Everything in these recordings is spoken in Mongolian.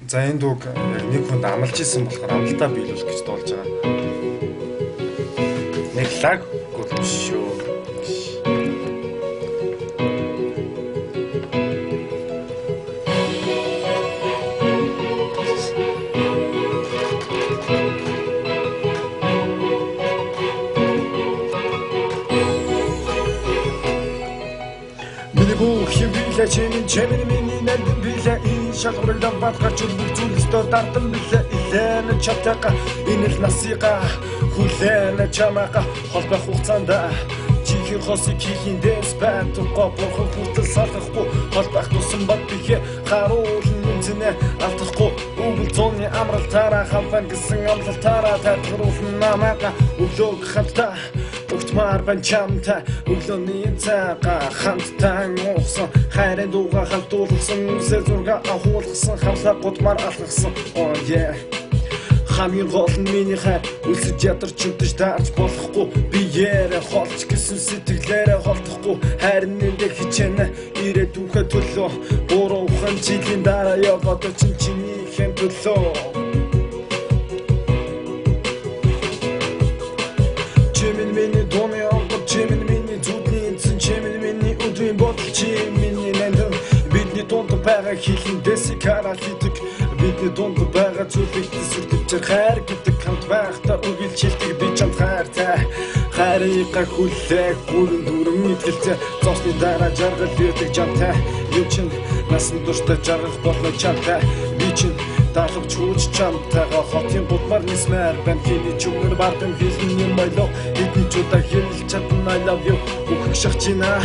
За энэ дууг яг нэг хүнд амлаж исэн болохоор амлалтаа биелүүлэх гэж дуулж байгаа. Нэг лаг гол шүү. Чемэн миний нэлбэн билээ энэ шалгуурдан батгаж үлдүүлстээр дардан билээ илэн чатака энэ л насига хүлэн чамака холбох хугацаанд чихэр хосыг хийхин дэс бат гопор хүртэл салахгүй холбох тусан бат бие харуулн үнцэнэ алдахгүй үгэл зуны амралтаараа хамфан гэсэн амлалтаараа татгаруулна намаага өглөөг хатта Угтмар банчамта өглөөний цагаа хамтдаа уусан хайрын дууга халтуулсан үсээ зурга ахуулсан хамсаа гутмар алгасан oh yeah хамгийн гол нь миний хайр үлсэж ядарч өдөж таарч болохгүй биеэрээ холч гэсэн сэтгэлээрээ холдохгүй хайрын нэмдэг хичээнэ ирээдүйнхээ төлөө буруухан жилийн дараа яваад чиний хэн төлөө Чемэн миний зүудний эцэн чемэн миний өдрийн бодол чемэн нэнэн бидний дунд байгаа хийхин дэсикара хийдэг бидний дунд байгаа зүйлийг зүрхтэж хайр гэдэг хамт байхдаа үргэлжилдэг би чамд хайртай хайрыгаа хүлээх бүрэн дүрэн мэдгэлтэй зовсны дараа жаргал ирдэг жамтай юу чин насан туршдаа жаргах болно чамтай би чин Дахав чууч чамтайгаа хотын будмар нисмээр бам хийний чүмэр бардам хэлний майло эдэн чудаа хэлж чадна I love you үхэх шахчина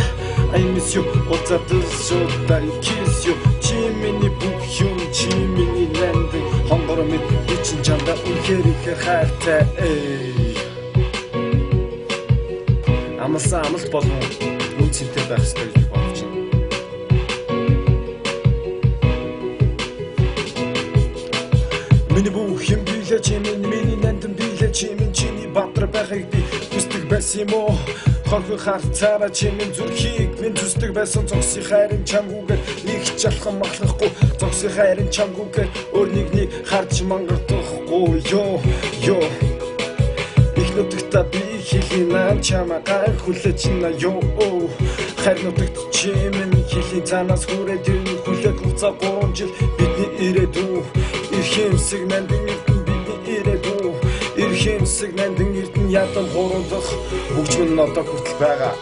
I miss you уцатал шуудаа kiss you чи миний бүх юм чи миний лэндэн хонгор мэд би чин чамдаа үнхээр их хайртай амлсан амлалт болон үн цэнтэй байх ёстой гэж бодож байна. Миний бүх юм билээ чимэн миний нандин билээ чимэн чиний баатар байхыг би хүсдэг байсан юм уу Хорхой харцаараа чимэн зүрхийг минь зүсдэг байсан зогсны хайрын чамгүйгээр нэг чалхан махлахгүй зогсны хайрын чамгүйгээр өөр нэгний харж мангардахгүй ёо их нутагта би хилинан чамаага хүлээж на ёо хайр нутагт чимэн хилийн цаанаас хүрээд хүлээх хугацаа 3 жил бидний ирээдүй Ирхэмсэг нандин эрдэн бидний ирээдүй Ирхэмсэг нандин эрдэн ядан хуруудах Бүгч минь одоо хүртэл байгаа